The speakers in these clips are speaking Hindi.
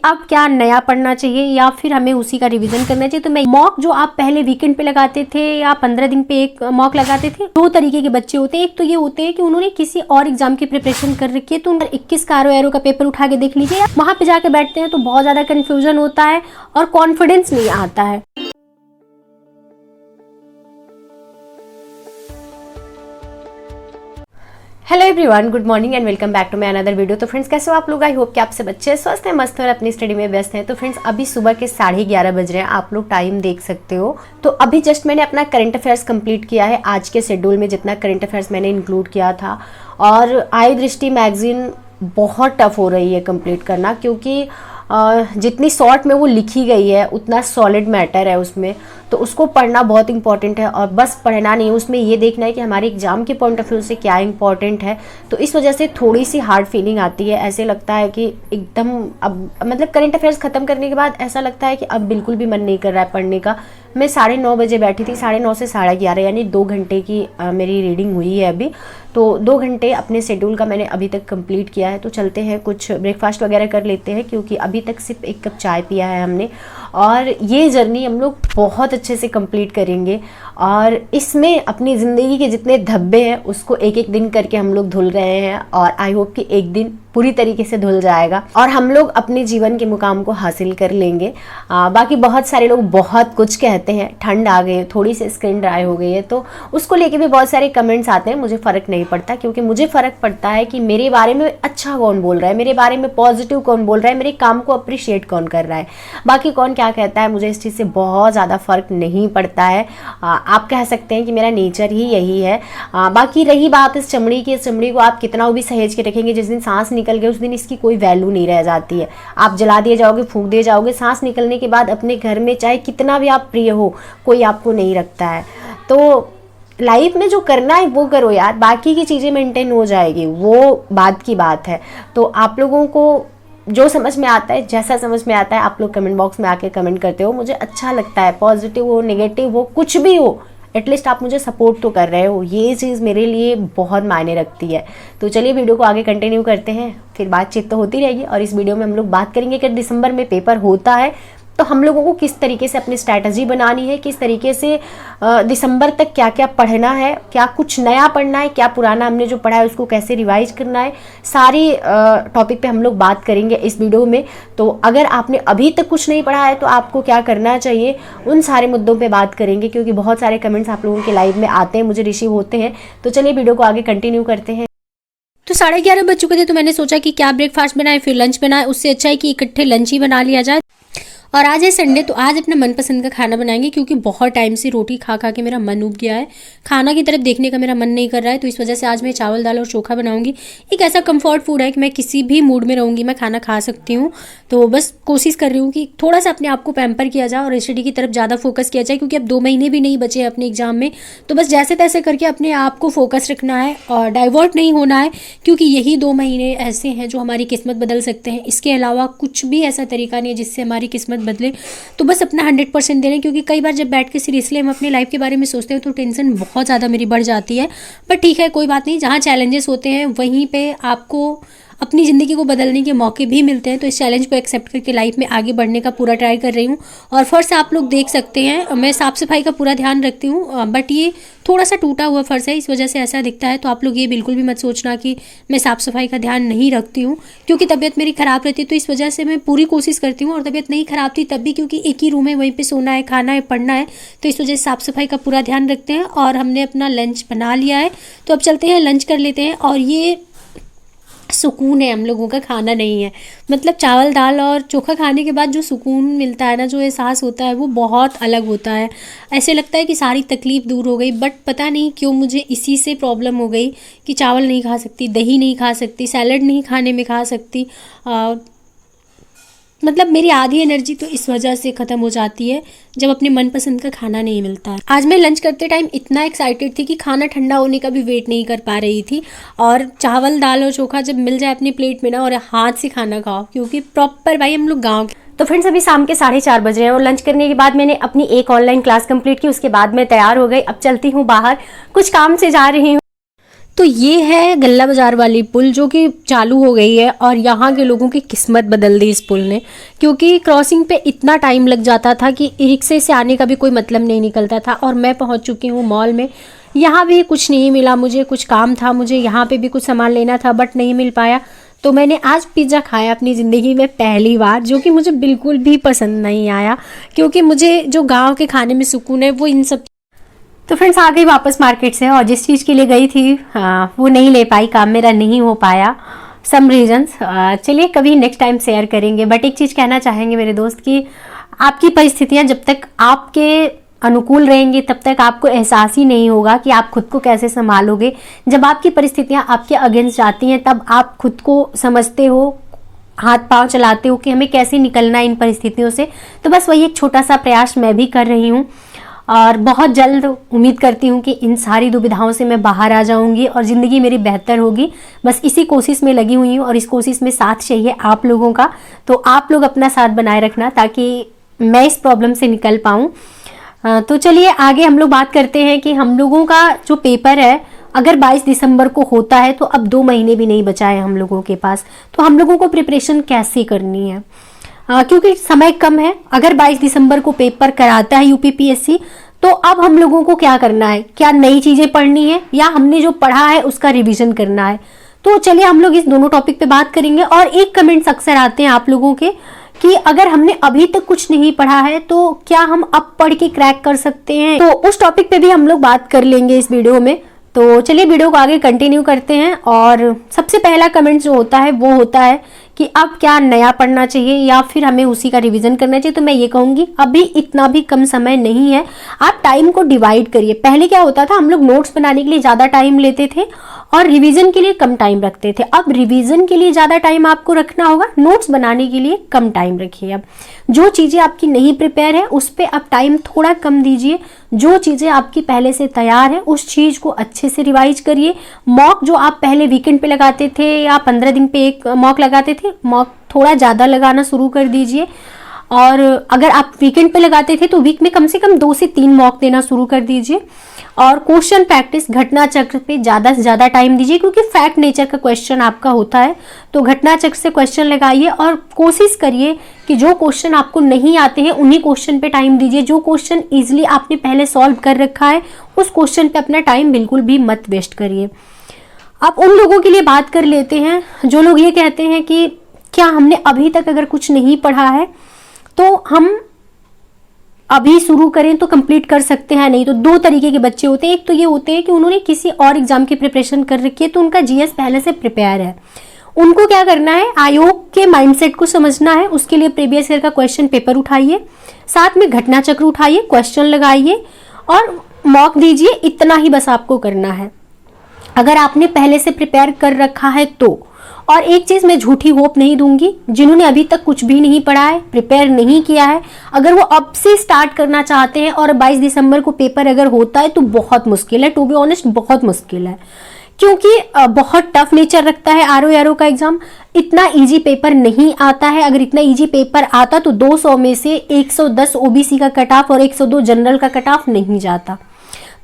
अब क्या नया पढ़ना चाहिए या फिर हमें उसी का रिवीजन करना चाहिए। तो मैं मॉक जो आप पहले वीकेंड पे लगाते थे या 15 दिन पे एक मॉक लगाते थे, दो तरीके के बच्चे होते हैं। एक तो ये होते हैं कि उन्होंने किसी और एग्जाम की प्रिपरेशन कर रखी है, तो 21 का एरो का पेपर उठा के देख लीजिए, वहां पे जाके बैठते हैं तो बहुत ज्यादा कंफ्यूजन होता है और कॉन्फिडेंस नहीं आता है। Hello everyone, good morning and welcome back to my another video. तो फ्रेंड्स, कैसे हो आप लोग? आई होप कि आप सब अच्छे स्वस्थ हैं, मस्त हैं और अपनी स्टडी में व्यस्त हैं। तो फ्रेंड्स, अभी सुबह के 11:30 बज रहे हैं, आप लोग टाइम देख सकते हो। तो अभी जस्ट मैंने अपना करंट अफेयर्स कंप्लीट किया है। आज के शेड्यूल में जितना करंट अफेयर्स मैंने इंक्लूड किया था, और आई दृष्टि मैगजीन बहुत टफ हो रही है कंप्लीट करना, क्योंकि जितनी शॉर्ट में वो लिखी गई है उतना सॉलिड मैटर है उसमें, तो उसको पढ़ना बहुत इंपॉर्टेंट है। और बस पढ़ना नहीं है, उसमें ये देखना है कि हमारे एग्जाम के पॉइंट ऑफ व्यू से क्या इंपॉर्टेंट है। तो इस वजह से थोड़ी सी हार्ड फीलिंग आती है, ऐसे लगता है कि एकदम अब मतलब करंट अफेयर्स ख़त्म करने के बाद ऐसा लगता है कि अब बिल्कुल भी मन नहीं कर रहा है पढ़ने का। मैं 9:30 बजे बैठी थी, 9:30 से 11:30 यानी 2 घंटे की मेरी रीडिंग हुई है अभी। तो 2 घंटे अपने शेड्यूल का मैंने अभी तक कंप्लीट किया है। तो चलते हैं, कुछ ब्रेकफास्ट वगैरह कर लेते हैं, क्योंकि अभी तक सिर्फ 1 कप चाय पिया है हमने। और ये जर्नी हम लोग बहुत अच्छे से कंप्लीट करेंगे, और इसमें अपनी ज़िंदगी के जितने धब्बे हैं उसको एक एक दिन करके हम लोग धुल रहे हैं, और आई होप कि एक दिन पूरी तरीके से धुल जाएगा और हम लोग अपने जीवन के मुकाम को हासिल कर लेंगे। बाकी बहुत सारे लोग बहुत कुछ कहते हैं, ठंड आ गई, थोड़ी सी स्किन ड्राई हो गई है, तो उसको लेके भी बहुत सारे कमेंट्स आते हैं। मुझे फ़र्क नहीं पड़ता, क्योंकि मुझे फ़र्क पड़ता है कि मेरे बारे में अच्छा कौन बोल रहा है, मेरे बारे में पॉजिटिव कौन बोल रहा है, मेरे काम को अप्रिशिएट कौन कर रहा है। बाकी कौन क्या कहता है, मुझे इस चीज़ से बहुत ज़्यादा फ़र्क नहीं पड़ता है। आप कह सकते हैं कि मेरा नेचर ही यही है। बाकी रही बात इस चमड़ी की, इस चमड़ी को आप कितना भी सहेज के रखेंगे, जिस दिन सांस निकल गए उस दिन इसकी कोई वैल्यू नहीं रह जाती है। आप जला दिए जाओगे, फूंक दिए जाओगे, सांस निकलने के बाद अपने घर में चाहे कितना भी आप प्रिय हो, कोई आपको नहीं रखता है। तो लाइफ में जो करना है वो करो यार, बाकी की चीज़ें मेंटेन हो जाएगी, वो बात की बात है। तो आप लोगों को जो समझ में आता है, जैसा समझ में आता है, आप लोग कमेंट बॉक्स में आके कमेंट करते हो, मुझे अच्छा लगता है। पॉजिटिव हो, नेगेटिव हो, कुछ भी हो, एटलीस्ट आप मुझे सपोर्ट तो कर रहे हो, ये चीज़ मेरे लिए बहुत मायने रखती है। तो चलिए वीडियो को आगे कंटिन्यू करते हैं, फिर बातचीत तो होती रहेगी। और इस वीडियो में हम लोग बात करेंगे कि दिसंबर में पेपर होता है तो हम लोगों को किस तरीके से अपनी स्ट्रैटेजी बनानी है, किस तरीके से दिसंबर तक क्या क्या पढ़ना है, क्या कुछ नया पढ़ना है, क्या पुराना हमने जो पढ़ा है उसको कैसे रिवाइज करना है, सारी टॉपिक पे हम लोग बात करेंगे इस वीडियो में। तो अगर आपने अभी तक कुछ नहीं पढ़ा है तो आपको क्या करना चाहिए, उन सारे मुद्दों पे बात करेंगे, क्योंकि बहुत सारे कमेंट्स आप लोगों के लाइव में आते हैं, मुझे रिसीव होते हैं। तो चलिए वीडियो को आगे कंटिन्यू करते हैं। तो 11:30 बज चुके थे, तो मैंने सोचा कि क्या ब्रेकफास्ट बनाए फिर लंच बनाए, उससे अच्छा है कि इकट्ठे लंच ही बना लिया जाए। और आज है संडे, तो आज अपना मनपसंद का खाना बनाएंगे, क्योंकि बहुत टाइम से रोटी खा खा के मेरा मन उब गया है, खाना की तरफ देखने का मेरा मन नहीं कर रहा है। तो इस वजह से आज मैं चावल दाल और चोखा बनाऊंगी। एक ऐसा कंफर्ट फूड है कि मैं किसी भी मूड में रहूंगी, मैं खाना खा सकती हूँ। तो बस कोशिश कर रही हूँ कि थोड़ा सा अपने आप को पैम्पर किया जाए और स्टडी की तरफ ज़्यादा फोकस किया जाए, क्योंकि अब 2 महीने भी नहीं बचे हैं अपने एग्जाम में। तो बस जैसे तैसे करके अपने आप को फोकस रखना है और डाइवर्ट नहीं होना है, क्योंकि यही 2 महीने ऐसे हैं जो हमारी किस्मत बदल सकते हैं। इसके अलावा कुछ भी ऐसा तरीका नहीं है जिससे हमारी किस्मत बदले। तो बस अपना 100% देना, क्योंकि कई बार जब बैठ के सीरियसली हम अपने लाइफ के बारे में सोचते हैं तो टेंशन बहुत ज़्यादा मेरी बढ़ जाती है। पर ठीक है, कोई बात नहीं, जहाँ चैलेंजेस होते हैं वहीं पे आपको अपनी ज़िंदगी को बदलने के मौके भी मिलते हैं। तो इस चैलेंज को एक्सेप्ट करके लाइफ में आगे बढ़ने का पूरा ट्राई कर रही हूँ। और फर्श आप लोग देख सकते हैं, मैं साफ़ सफाई का पूरा ध्यान रखती हूँ, बट ये थोड़ा सा टूटा हुआ फर्श है, इस वजह से ऐसा दिखता है। तो आप लोग ये बिल्कुल भी मत सोचना कि मैं साफ़ सफाई का ध्यान नहीं रखती हूँ, क्योंकि तबीयत मेरी ख़राब रहती है, तो इस वजह से मैं पूरी कोशिश करती हूँ। और तबीयत नहीं ख़राब थी तब भी, क्योंकि एक ही रूम है, वहीं पर सोना है, खाना है, पढ़ना है, तो इस वजह से साफ़ सफाई का पूरा ध्यान रखते हैं। और हमने अपना लंच बना लिया है, तो अब चलते हैं लंच कर लेते हैं। और ये सुकून है हम लोगों का, खाना नहीं है। मतलब चावल दाल और चोखा खाने के बाद जो सुकून मिलता है ना, जो एहसास होता है, वो बहुत अलग होता है। ऐसे लगता है कि सारी तकलीफ़ दूर हो गई। बट पता नहीं क्यों मुझे इसी से प्रॉब्लम हो गई कि चावल नहीं खा सकती, दही नहीं खा सकती, सैलड नहीं खाने में खा सकती। मतलब मेरी आधी एनर्जी तो इस वजह से ख़त्म हो जाती है जब अपने मनपसंद का खाना नहीं मिलता है। आज मैं लंच करते टाइम इतना एक्साइटेड थी कि खाना ठंडा होने का भी वेट नहीं कर पा रही थी। और चावल दाल और चोखा जब मिल जाए अपनी प्लेट में ना, और हाथ से खाना खाओ, क्योंकि प्रॉपर भाई हम लोग गाँव के। तो फ्रेंड्स, अभी शाम के 4:30 बज रहे हैं, और लंच करने के बाद मैंने अपनी एक ऑनलाइन क्लास कंप्लीट की। उसके बाद मैं तैयार हो गई, अब चलती हूँ बाहर, कुछ काम से जा रही हूँ। तो ये है गल्ला बाजार वाली पुल जो कि चालू हो गई है और यहाँ के लोगों की किस्मत बदल दी इस पुल ने, क्योंकि क्रॉसिंग पे इतना टाइम लग जाता था कि रिक्शे से आने का भी कोई मतलब नहीं निकलता था। और मैं पहुँच चुकी हूँ मॉल में। यहाँ भी कुछ नहीं मिला मुझे, कुछ काम था मुझे यहाँ पे भी कुछ सामान लेना था बट नहीं मिल पाया। तो मैंने आज पिज़्ज़ा खाया अपनी ज़िंदगी में पहली बार, जो कि मुझे बिल्कुल भी पसंद नहीं आया, क्योंकि मुझे जो गाँव के खाने में सुकून है वो इन सब। तो फ्रेंड्स आ गई वापस मार्केट से और जिस चीज़ के लिए गई थी वो नहीं ले पाई, काम मेरा नहीं हो पाया सम रीजंस। चलिए कभी नेक्स्ट टाइम शेयर करेंगे। बट एक चीज़ कहना चाहेंगे मेरे दोस्त कि आपकी परिस्थितियां जब तक आपके अनुकूल रहेंगी तब तक आपको एहसास ही नहीं होगा कि आप खुद को कैसे संभालोगे। जब आपकी परिस्थितियां आपके अगेंस्ट जाती हैं तब आप खुद को समझते हो, हाथ पांव चलाते हो कि हमें कैसे निकलना है इन परिस्थितियों से। तो बस वही एक छोटा सा प्रयास मैं भी कर रही हूँ और बहुत जल्द उम्मीद करती हूँ कि इन सारी दुविधाओं से मैं बाहर आ जाऊँगी और ज़िंदगी मेरी बेहतर होगी। बस इसी कोशिश में लगी हुई हूँ और इस कोशिश में साथ चाहिए आप लोगों का। तो आप लोग अपना साथ बनाए रखना ताकि मैं इस प्रॉब्लम से निकल पाऊँ। तो चलिए आगे हम लोग बात करते हैं कि हम लोगों का जो पेपर है अगर 22 दिसंबर को होता है तो अब 2 महीने भी नहीं बचा है हम लोगों के पास। तो हम लोगों को प्रिपरेशन कैसे करनी है, क्योंकि समय कम है। अगर 22 दिसंबर को पेपर कराता है यूपीपीएससी तो अब हम लोगों को क्या करना है, क्या नई चीज़ें पढ़नी है या हमने जो पढ़ा है उसका रिवीजन करना है। तो चलिए हम लोग इस दोनों टॉपिक पे बात करेंगे। और एक कमेंट्स अक्सर आते हैं आप लोगों के कि अगर हमने अभी तक कुछ नहीं पढ़ा है तो क्या हम अब पढ़ के क्रैक कर सकते हैं। तो उस टॉपिक पे भी हम लोग बात कर लेंगे इस वीडियो में। तो चलिए वीडियो को आगे कंटिन्यू करते हैं। और सबसे पहला कमेंट जो होता है वो होता है कि अब क्या नया पढ़ना चाहिए या फिर हमें उसी का रिवीजन करना चाहिए। तो मैं ये कहूँगी अभी इतना भी कम समय नहीं है, आप टाइम को डिवाइड करिए। पहले क्या होता था, हम लोग नोट्स बनाने के लिए ज़्यादा टाइम लेते थे और रिवीजन के लिए कम टाइम रखते थे। अब रिवीजन के लिए ज़्यादा टाइम आपको रखना होगा, नोट्स बनाने के लिए कम टाइम रखिए। अब जो चीज़ें आपकी नहीं प्रिपेयर है उस पर आप टाइम थोड़ा कम दीजिए। जो चीज़ें आपकी पहले से तैयार है उस चीज़ को अच्छे से रिवाइज करिए। मॉक जो आप पहले वीकेंड पे लगाते थे या 15 दिन पे एक मॉक लगाते थे, मॉक थोड़ा ज़्यादा लगाना शुरू कर दीजिए। और अगर आप वीकेंड पे लगाते थे तो वीक में कम से कम 2 से 3 मॉक देना शुरू कर दीजिए। और क्वेश्चन प्रैक्टिस घटना चक्र पे ज़्यादा से ज़्यादा टाइम दीजिए, क्योंकि फैक्ट नेचर का क्वेश्चन आपका होता है। तो घटना चक्र से क्वेश्चन लगाइए और कोशिश करिए कि जो क्वेश्चन आपको नहीं आते हैं उन्हीं क्वेश्चन पे टाइम दीजिए। जो क्वेश्चन ईजिली आपने पहले सॉल्व कर रखा है उस क्वेश्चन पे अपना टाइम बिल्कुल भी मत वेस्ट करिए। अब उन लोगों के लिए बात कर लेते हैं जो लोग ये कहते हैं कि क्या हमने अभी तक अगर कुछ नहीं पढ़ा है तो हम अभी शुरू करें तो कंप्लीट कर सकते हैं। नहीं तो 2 तरीके के बच्चे होते हैं। एक तो ये होते हैं कि उन्होंने किसी और एग्जाम की प्रिपरेशन कर रखी है तो उनका जीएस पहले से प्रिपेयर है। उनको क्या करना है, आयोग के माइंडसेट को समझना है। उसके लिए प्रीवियस ईयर का क्वेश्चन पेपर उठाइए, साथ में घटना चक्र उठाइए, क्वेश्चन लगाइए और मॉक दीजिए। इतना ही बस आपको करना है अगर आपने पहले से प्रिपेयर कर रखा है तो। और एक चीज़ मैं झूठी होप नहीं दूंगी, जिन्होंने अभी तक कुछ भी नहीं पढ़ा है, प्रिपेयर नहीं किया है, अगर वो अब से स्टार्ट करना चाहते हैं और 22 दिसंबर को पेपर अगर होता है तो बहुत मुश्किल है। टू बी ऑनेस्ट बहुत मुश्किल है, क्योंकि बहुत टफ नेचर रखता है आरओ का एग्जाम। इतना इजी पेपर नहीं आता है। अगर इतना इजी पेपर आता तो 200 में से 110 ओबीसी का कट ऑफ और 102 जनरल का कट ऑफ नहीं जाता।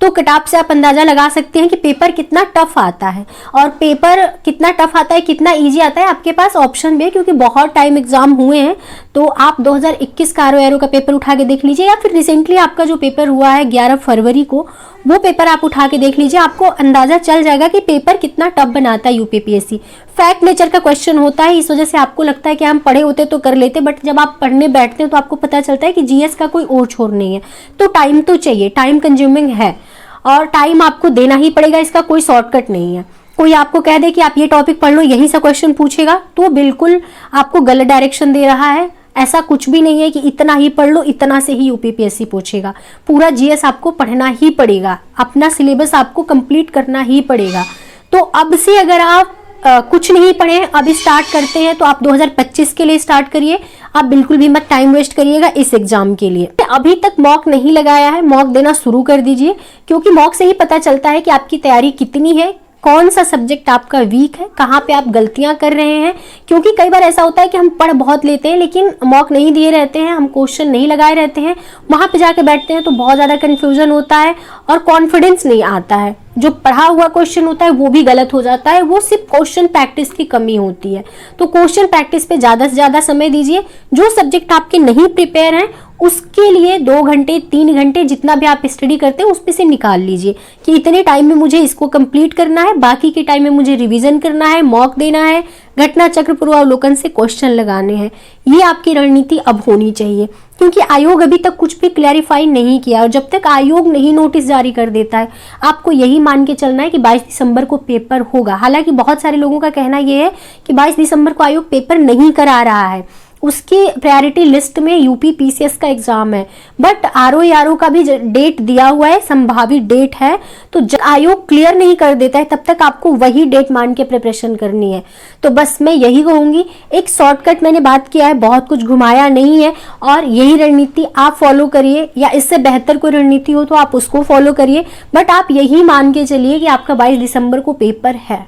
तो कट ऑफ से आप अंदाजा लगा सकते हैं कि पेपर कितना टफ आता है। और पेपर कितना टफ आता है, कितना इजी आता है, आपके पास ऑप्शन भी है, क्योंकि बहुत टाइम एग्जाम हुए हैं। तो आप 2021 का आरओ का पेपर उठा के देख लीजिए, या फिर रिसेंटली आपका जो पेपर हुआ है 11 फरवरी को, वो पेपर आप उठा के देख लीजिए। आपको अंदाजा चल जाएगा कि पेपर कितना टफ बनाता है यूपीपीएससी। फैक्ट नेचर का क्वेश्चन होता है, इस वजह से आपको लगता है कि हम पढ़े होते तो कर लेते, बट जब आप पढ़ने बैठते हैं तो आपको पता चलता है कि जीएस का कोई और छोर नहीं है। तो टाइम तो चाहिए, टाइम कंज्यूमिंग है और टाइम आपको देना ही पड़ेगा। इसका कोई शॉर्टकट नहीं है। कोई आपको कह दे कि आप ये टॉपिक पढ़ लो, यहीं से क्वेश्चन पूछेगा, तो बिल्कुल आपको गलत डायरेक्शन दे रहा है। ऐसा कुछ भी नहीं है कि इतना ही पढ़ लो, इतना से ही यूपीपीएससी पूछेगा। पूरा जीएस आपको पढ़ना ही पड़ेगा, अपना सिलेबस आपको कंप्लीट करना ही पड़ेगा। तो अब से अगर आप कुछ नहीं पढ़े अभी स्टार्ट करते हैं तो आप 2025 के लिए स्टार्ट करिए। आप बिल्कुल भी मत टाइम वेस्ट करिएगा इस एग्जाम के लिए। अभी तक मॉक नहीं लगाया है, मॉक देना शुरू कर दीजिए, क्योंकि मॉक से ही पता चलता है कि आपकी तैयारी कितनी है, कौन सा सब्जेक्ट आपका वीक है, कहाँ पे आप गलतियां कर रहे हैं। क्योंकि कई बार ऐसा होता है कि हम पढ़ बहुत लेते हैं लेकिन मॉक नहीं दिए रहते हैं, हम क्वेश्चन नहीं लगाए रहते हैं, वहां पे जाके बैठते हैं तो बहुत ज़्यादा कन्फ्यूजन होता है और कॉन्फिडेंस नहीं आता है। जो पढ़ा हुआ क्वेश्चन होता है वो भी गलत हो जाता है। वो सिर्फ क्वेश्चन प्रैक्टिस की कमी होती है। तो क्वेश्चन प्रैक्टिस पे ज्यादा से ज्यादा समय दीजिए। जो सब्जेक्ट आपके नहीं प्रिपेयर हैं उसके लिए 2 घंटे 3 घंटे जितना भी आप स्टडी करते हैं उसमें से निकाल लीजिए कि इतने टाइम में मुझे इसको कंप्लीट करना है, बाकी के टाइम में मुझे रिवीजन करना है, मॉक देना है, घटना चक्र पूर्वावलोकन से क्वेश्चन लगाने हैं। ये आपकी रणनीति अब होनी चाहिए, क्योंकि आयोग अभी तक कुछ भी क्लैरिफाई नहीं किया और जब तक आयोग नहीं नोटिस जारी कर देता है आपको यही मान के चलना है कि 22 दिसंबर को पेपर होगा। हालांकि बहुत सारे लोगों का कहना यह है कि 22 दिसंबर को आयोग पेपर नहीं करा रहा है, उसकी प्रायोरिटी लिस्ट में यूपी पीसीएस का एग्जाम है, बट आरओ का भी डेट दिया हुआ है, संभावित डेट है। तो जब आयोग क्लियर नहीं कर देता है तब तक आपको वही डेट मान के प्रिपरेशन करनी है। तो बस मैं यही कहूंगी, एक शॉर्टकट मैंने बात किया है, बहुत कुछ घुमाया नहीं है और यही रणनीति आप फॉलो करिए, या इससे बेहतर कोई रणनीति हो तो आप उसको फॉलो करिए, बट आप यही मान के चलिए कि आपका 22 दिसंबर को पेपर है।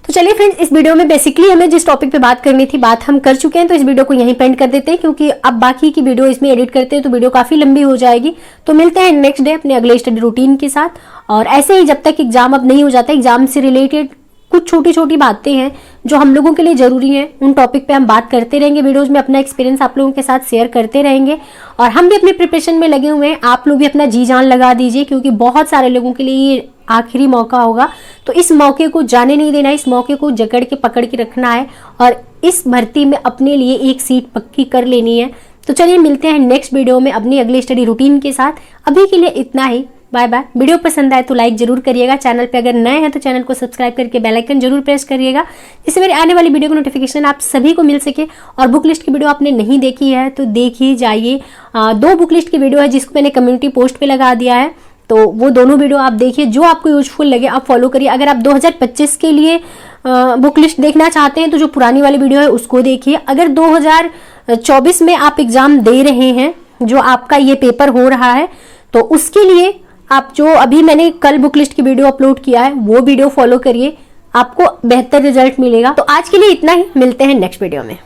तो चलिए फ्रेंड्स, इस वीडियो में बेसिकली हमें जिस टॉपिक पे बात करनी थी बात हम कर चुके हैं, तो इस वीडियो को यहीं पेंड कर देते हैं, क्योंकि अब बाकी की वीडियो इसमें एडिट करते हैं तो वीडियो काफी लंबी हो जाएगी। तो मिलते हैं नेक्स्ट डे अपने अगले स्टडी रूटीन के साथ। और ऐसे ही जब तक एग्जाम अब नहीं हो जाता, एग्जाम से रिलेटेड कुछ छोटी छोटी बातें हैं जो हम लोगों के लिए जरूरी हैं, उन टॉपिक पे हम बात करते रहेंगे वीडियोज में, अपना एक्सपीरियंस आप लोगों के साथ शेयर करते रहेंगे। और हम भी अपनी प्रिपरेशन में लगे हुए हैं, आप लोग भी अपना जी जान लगा दीजिए, क्योंकि बहुत सारे लोगों के लिए ये आखिरी मौका होगा। तो इस मौके को जाने नहीं देना, इस मौके को जकड़ के पकड़ के रखना है और इस भर्ती में अपने लिए एक सीट पक्की कर लेनी है। तो चलिए मिलते हैं नेक्स्ट वीडियो में अपनी अगली स्टडी रूटीन के साथ। अभी के लिए इतना ही, बाय बाय। वीडियो पसंद आए तो लाइक जरूर करिएगा, चैनल पे अगर नए हैं तो चैनल को सब्सक्राइब करके बेल आइकन जरूर प्रेस करिएगा, जिससे मेरी आने वाली वीडियो का नोटिफिकेशन आप सभी को मिल सके। और बुक लिस्ट की वीडियो आपने नहीं देखी है तो देखिए जाइए, 2 बुक लिस्ट की वीडियो है जिसको मैंने कम्युनिटी पोस्ट पे लगा दिया है, तो वो दोनों वीडियो आप देखिए, जो आपको यूजफुल लगे आप फॉलो करिए। अगर आप 2025 के लिए बुक लिस्ट देखना चाहते हैं तो जो पुरानी वाली वीडियो है उसको देखिए। अगर 2024 में आप एग्जाम दे रहे हैं, जो आपका ये पेपर हो रहा है, तो उसके लिए आप जो अभी मैंने कल बुक लिस्ट की वीडियो अपलोड किया है वो वीडियो फॉलो करिए, आपको बेहतर रिजल्ट मिलेगा। तो आज के लिए इतना ही, मिलते हैं नेक्स्ट वीडियो में।